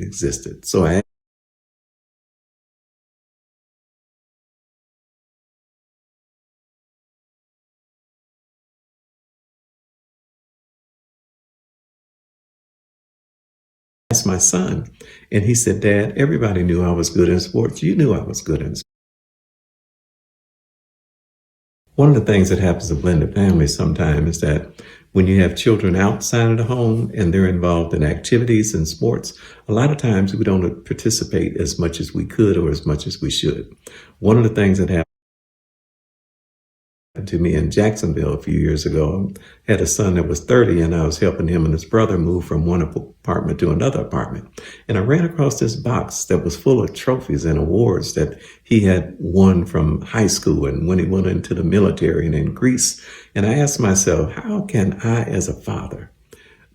existed. So I asked my son, and he said, "Dad, everybody knew I was good in sports. You knew I was good in sports." One of the things that happens in blended families sometimes is that when you have children outside of the home and they're involved in activities and sports, a lot of times we don't participate as much as we could or as much as we should. One of the things that happened to me in Jacksonville a few years ago, I had a son that was 30 and I was helping him and his brother move from one apartment to another apartment. And I ran across this box that was full of trophies and awards that he had won from high school and when he went into the military and in Greece. And I asked myself, how can I as a father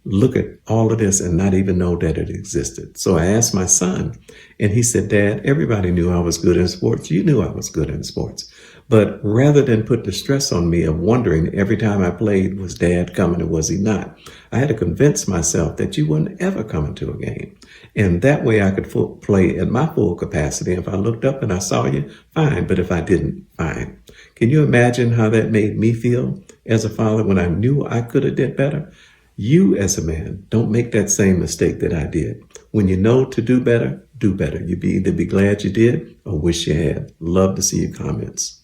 look at all of this and not even know that it existed? So I asked my son, and he said, "Dad, everybody knew I was good in sports. You knew I was good in sports." But rather than put the stress on me of wondering every time I played, was Dad coming or was he not? I had to convince myself that you wouldn't ever come into a game. And that way I could play at my full capacity. If I looked up and I saw you, fine. But if I didn't, fine. Can you imagine how that made me feel as a father when I knew I could have did better? You as a man, don't make that same mistake that I did. When you know to do better, do better. You'd either be glad you did or wish you had. Love to see your comments.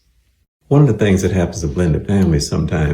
One of the things that happens in blended families sometimes